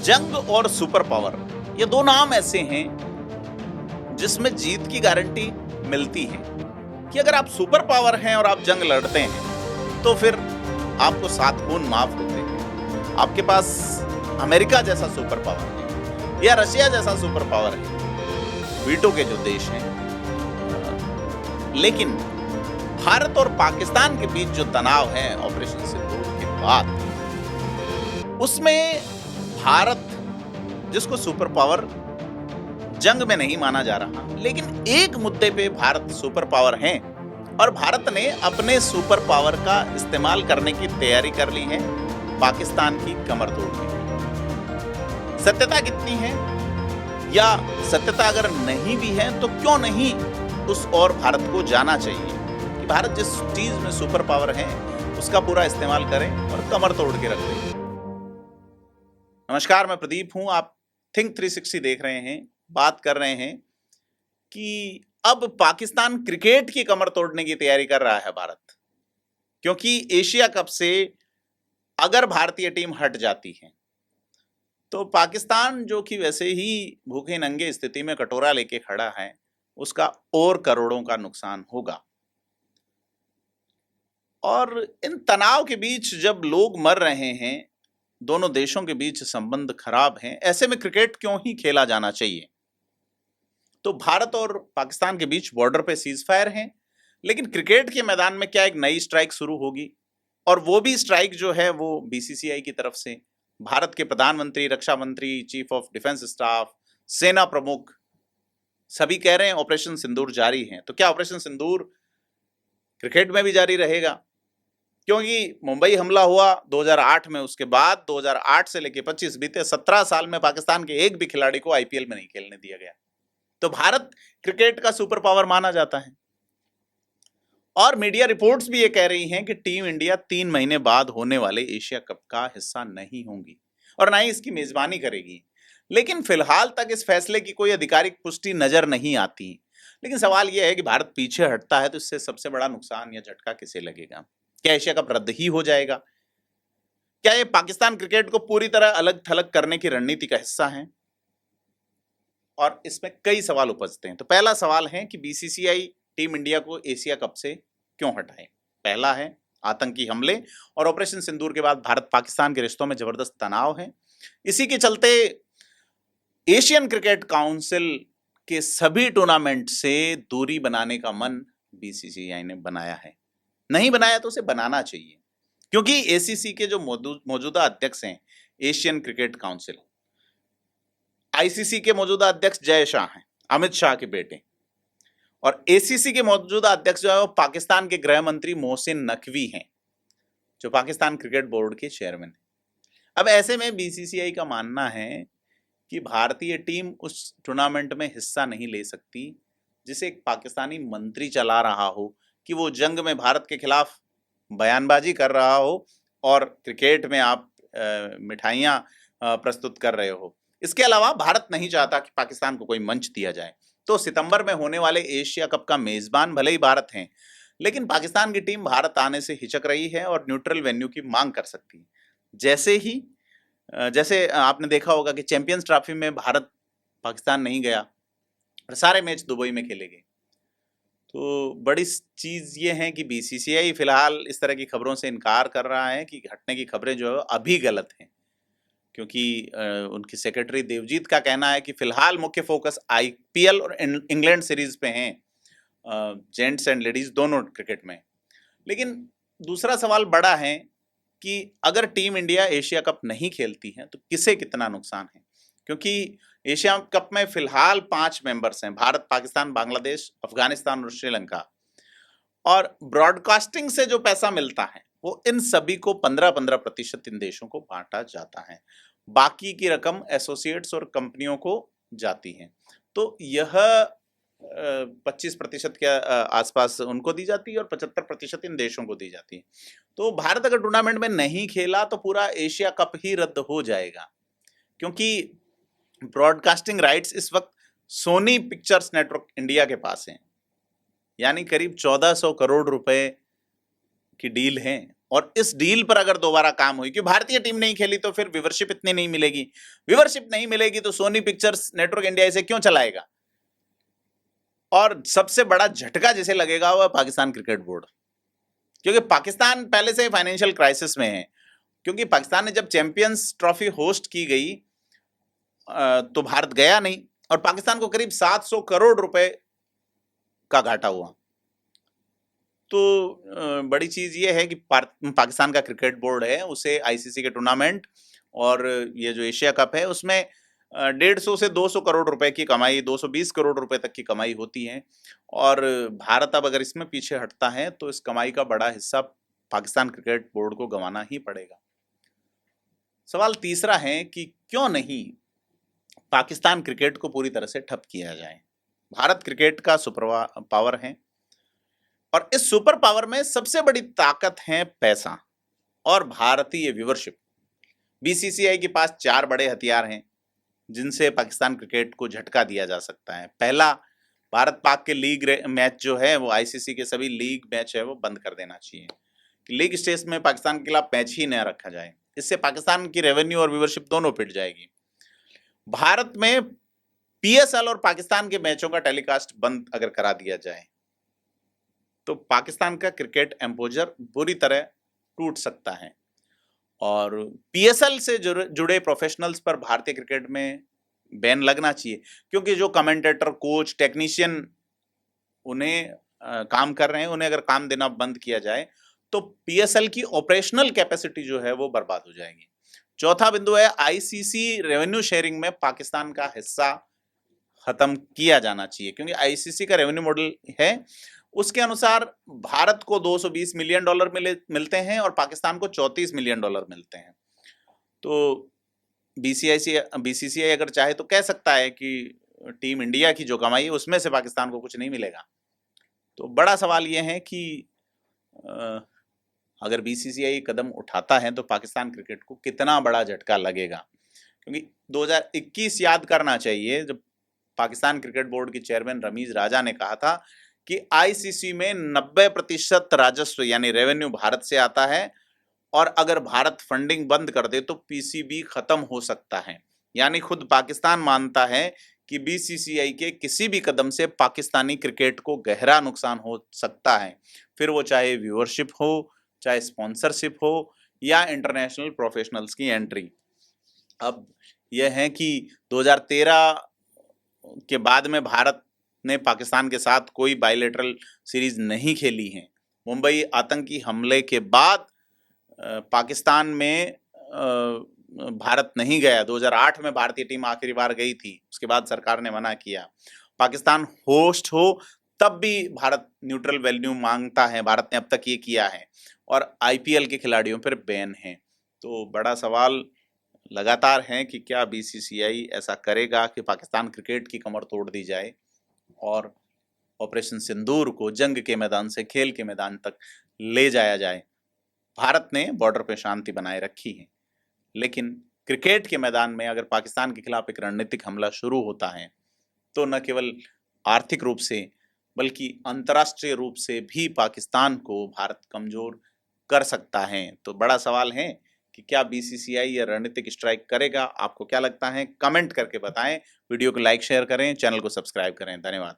जंग और super power, ये दो नाम ऐसे हैं जिसमें जीत की गारंटी मिलती है कि अगर आप सुपर पावर हैं और आप जंग लड़ते हैं तो फिर आपको 7 खून माफ होते हैं। आपके पास अमेरिका जैसा सुपर पावर है या रशिया जैसा सुपर पावर है, वीटो के जो देश हैं। लेकिन भारत और पाकिस्तान के बीच जो तनाव है ऑपरेशन सिंदूर के बाद, उसमें भारत, जिसको सुपर पावर जंग में नहीं माना जा रहा, लेकिन एक मुद्दे पे भारत सुपर पावर है और भारत ने अपने सुपर पावर का इस्तेमाल करने की तैयारी कर ली है पाकिस्तान की कमर तोड़ने। सत्यता कितनी है या सत्यता अगर नहीं भी है तो क्यों नहीं उस और भारत को जाना चाहिए कि भारत जिस चीज में सुपर पावर है उसका पूरा इस्तेमाल करे और कमर तोड़ के रख दे। नमस्कार, मैं प्रदीप हूं, आप थिंक 360 देख रहे हैं। बात कर रहे हैं कि अब पाकिस्तान क्रिकेट की कमर तोड़ने की तैयारी कर रहा है भारत, क्योंकि एशिया कप से अगर भारतीय टीम हट जाती है तो पाकिस्तान, जो कि वैसे ही भूखे नंगे स्थिति में कटोरा लेके खड़ा है, उसका और करोड़ों का नुकसान होगा। और इन तनाव के बीच जब लोग मर रहे हैं, दोनों देशों के बीच संबंध खराब हैं, ऐसे में क्रिकेट क्यों ही खेला जाना चाहिए। तो भारत और पाकिस्तान के बीच बॉर्डर पे सीज फायर है, लेकिन क्रिकेट के मैदान में क्या एक नई स्ट्राइक शुरू होगी, और वो भी स्ट्राइक जो है वो बीसीसीआई की तरफ से। भारत के प्रधानमंत्री, रक्षा मंत्री, चीफ ऑफ डिफेंस स्टाफ, सेना प्रमुख सभी कह रहे हैं ऑपरेशन सिंदूर जारी है। तो क्या ऑपरेशन सिंदूर क्रिकेट में भी जारी रहेगा? क्योंकि मुंबई हमला हुआ 2008 में, उसके बाद 2008 से लेकर 25 बीते 17 साल में पाकिस्तान के एक भी खिलाड़ी को आईपीएल में नहीं खेलने दिया गया। तो भारत क्रिकेट का सुपर पावर माना जाता है, और मीडिया रिपोर्ट्स भी ये कह रही हैं कि टीम इंडिया 3 महीने बाद होने वाले एशिया कप का हिस्सा नहीं होंगी और ना ही इसकी मेजबानी करेगी। लेकिन फिलहाल तक इस फैसले की कोई आधिकारिक पुष्टि नजर नहीं आती। लेकिन सवाल यह है कि भारत पीछे हटता है तो इससे सबसे बड़ा नुकसान या झटका किसे लगेगा? क्या एशिया कप रद्द ही हो जाएगा? क्या ये पाकिस्तान क्रिकेट को पूरी तरह अलग थलग करने की रणनीति का हिस्सा है? और इसमें कई सवाल उपजते हैं। तो पहला सवाल है कि बीसीसीआई टीम इंडिया को एशिया कप से क्यों हटाए। पहला है आतंकी हमले, और ऑपरेशन सिंदूर के बाद भारत पाकिस्तान के रिश्तों में जबरदस्त तनाव है। इसी के चलते एशियन क्रिकेट काउंसिल के सभी टूर्नामेंट से दूरी बनाने का मन बीसीसीआई ने बनाया है। नहीं बनाया तो उसे बनाना चाहिए, क्योंकि एसीसी के जो मौजूदा अध्यक्ष हैं, एशियन क्रिकेट काउंसिल, आईसीसी के मौजूदा अध्यक्ष जय शाह हैं, अमित शाह के बेटे, और एसीसी के मौजूदा अध्यक्ष जो है वो पाकिस्तान के गृह मंत्री मोहसिन नकवी हैं, जो पाकिस्तान क्रिकेट बोर्ड के चेयरमैन हैं। अब ऐसे में बीसीसीआई का मानना है कि भारतीय टीम उस टूर्नामेंट में हिस्सा नहीं ले सकती जिसे एक पाकिस्तानी मंत्री चला रहा हो, कि वो जंग में भारत के खिलाफ बयानबाजी कर रहा हो और क्रिकेट में आप मिठाइयाँ प्रस्तुत कर रहे हो। इसके अलावा भारत नहीं चाहता कि पाकिस्तान को कोई मंच दिया जाए। तो सितंबर में होने वाले एशिया कप का मेजबान भले ही भारत है, लेकिन पाकिस्तान की टीम भारत आने से हिचक रही है और न्यूट्रल वेन्यू की मांग कर सकती है। जैसे आपने देखा होगा कि चैंपियंस ट्रॉफी में भारत पाकिस्तान नहीं गया और सारे मैच दुबई में खेले गए। तो बड़ी चीज़ ये है कि बीसीसीआई फिलहाल इस तरह की खबरों से इनकार कर रहा है कि हटने की खबरें जो है अभी गलत हैं, क्योंकि उनकी सेक्रेटरी देवजीत का कहना है कि फिलहाल मुख्य फोकस आईपीएल और इंग्लैंड सीरीज पे हैं, जेंट्स एंड लेडीज दोनों क्रिकेट में। लेकिन दूसरा सवाल बड़ा है कि अगर टीम इंडिया एशिया कप नहीं खेलती है तो किसे कितना नुकसान है, क्योंकि एशिया कप में फिलहाल 5 मेंबर्स हैं, भारत, पाकिस्तान, बांग्लादेश, अफगानिस्तान और श्रीलंका, और ब्रॉडकास्टिंग से जो पैसा मिलता है वो इन सभी को 15-15% इन देशों को बांटा जाता है। बाकी की रकम एसोसिएट्स और कंपनियों को जाती है। तो यह 25% के आसपास उनको दी जाती है और 75% इन देशों को दी जाती है। तो भारत अगर टूर्नामेंट में नहीं खेला तो पूरा एशिया कप ही रद्द हो जाएगा, क्योंकि ब्रॉडकास्टिंग राइट्स इस वक्त सोनी पिक्चर्स नेटवर्क इंडिया के पास हैं, यानी करीब 1400 करोड़ रुपए की डील है और इस डील पर अगर दोबारा काम हुई, कि भारतीय टीम नहीं खेली तो फिर व्यूवरशिप इतनी नहीं मिलेगी, व्यूवरशिप नहीं मिलेगी तो सोनी पिक्चर्स नेटवर्क इंडिया इसे क्यों चलाएगा। और सबसे बड़ा झटका जिसे लगेगा वह पाकिस्तान क्रिकेट बोर्ड, क्योंकि पाकिस्तान पहले से फाइनेंशियल क्राइसिस में है। क्योंकि पाकिस्तान ने जब चैंपियंस ट्रॉफी होस्ट की गई तो भारत गया नहीं, और पाकिस्तान को करीब 700 करोड़ रुपए का घाटा हुआ। तो बड़ी चीज ये है कि पाकिस्तान का क्रिकेट बोर्ड है, उसे आईसीसी के टूर्नामेंट और ये जो एशिया कप है उसमें 150 से 200 करोड़ रुपए की कमाई, 220 करोड़ रुपए तक की कमाई होती है। और भारत अब अगर इसमें पीछे हटता है तो इस कमाई का बड़ा हिस्सा पाकिस्तान क्रिकेट बोर्ड को गंवाना ही पड़ेगा। सवाल तीसरा है कि क्यों नहीं पाकिस्तान क्रिकेट को पूरी तरह से ठप किया जाए। भारत क्रिकेट का सुपर पावर है, और इस सुपर पावर में सबसे बड़ी ताकत है पैसा और भारतीय व्यूवरशिप। बीसीसीआई के पास 4 बड़े हथियार हैं जिनसे पाकिस्तान क्रिकेट को झटका दिया जा सकता है। पहला, भारत पाक के लीग मैच जो है वो आईसीसी के सभी लीग मैच है वो बंद कर देना चाहिए, कि लीग स्टेज में पाकिस्तान के खिलाफ मैच ही न रखा जाए। इससे पाकिस्तान की रेवेन्यू और व्यूवरशिप दोनों पिट जाएगी। भारत में पीएसएल और पाकिस्तान के मैचों का टेलीकास्ट बंद अगर करा दिया जाए तो पाकिस्तान का क्रिकेट एम्पोजर बुरी तरह टूट सकता है, और पीएसएल से जुड़े प्रोफेशनल्स पर भारतीय क्रिकेट में बैन लगना चाहिए। क्योंकि जो कमेंटेटर, कोच, टेक्नीशियन उन्हें काम कर रहे हैं, उन्हें अगर काम देना बंद किया जाए तो पीएसएल की ऑपरेशनल कैपेसिटी जो है वो बर्बाद हो जाएगी। चौथा बिंदु है, आईसीसी रेवेन्यू शेयरिंग में पाकिस्तान का हिस्सा खत्म किया जाना चाहिए। क्योंकि आईसीसी का रेवेन्यू मॉडल है, उसके अनुसार भारत को $220 मिलियन मिलते हैं और पाकिस्तान को $34 मिलियन मिलते हैं। तो बीसीसीआई अगर चाहे तो कह सकता है कि टीम इंडिया की जो कमाई है उसमें से पाकिस्तान को कुछ नहीं मिलेगा। तो बड़ा सवाल यह है कि अगर बीसीसीआई कदम उठाता है तो पाकिस्तान क्रिकेट को कितना बड़ा झटका लगेगा। क्योंकि 2021 याद करना चाहिए, जब पाकिस्तान क्रिकेट बोर्ड के चेयरमैन रमीज राजा ने कहा था कि आईसीसी में 90% राजस्व यानी रेवेन्यू भारत से आता है, और अगर भारत फंडिंग बंद कर दे तो पीसीबी खत्म हो सकता है। यानी खुद पाकिस्तान मानता है कि बीसीसीआई के किसी भी कदम से पाकिस्तानी क्रिकेट को गहरा नुकसान हो सकता है, फिर वो चाहे व्यूअरशिप हो, चाहे स्पॉन्सरशिप हो, या इंटरनेशनल प्रोफेशनल्स की एंट्री। अब यह है कि 2013 के बाद में भारत ने पाकिस्तान के साथ कोई बायलैटरल सीरीज नहीं खेली है। मुंबई आतंकी हमले के बाद पाकिस्तान में भारत नहीं गया। 2008 में भारतीय टीम आखिरी बार गई थी, उसके बाद सरकार ने मना किया। पाकिस्तान होस्ट हो तब भी भारत न्यूट्रल वेन्यू मांगता है, भारत ने अब तक ये किया है, और आईपीएल के खिलाड़ियों पर बैन है। तो बड़ा सवाल लगातार है कि क्या बीसीसीआई ऐसा करेगा कि पाकिस्तान क्रिकेट की कमर तोड़ दी जाए और ऑपरेशन सिंदूर को जंग के मैदान से खेल के मैदान तक ले जाया जाए। भारत ने बॉर्डर पे शांति बनाए रखी है, लेकिन क्रिकेट के मैदान में अगर पाकिस्तान के खिलाफ एक रणनीतिक हमला शुरू होता है तो न केवल आर्थिक रूप से बल्कि अंतर्राष्ट्रीय रूप से भी पाकिस्तान को भारत कमजोर कर सकता है। तो बड़ा सवाल है कि क्या बीसीसीआई या रणनीतिक स्ट्राइक करेगा। आपको क्या लगता है, कमेंट करके बताएं। वीडियो को लाइक शेयर करें, चैनल को सब्सक्राइब करें। धन्यवाद।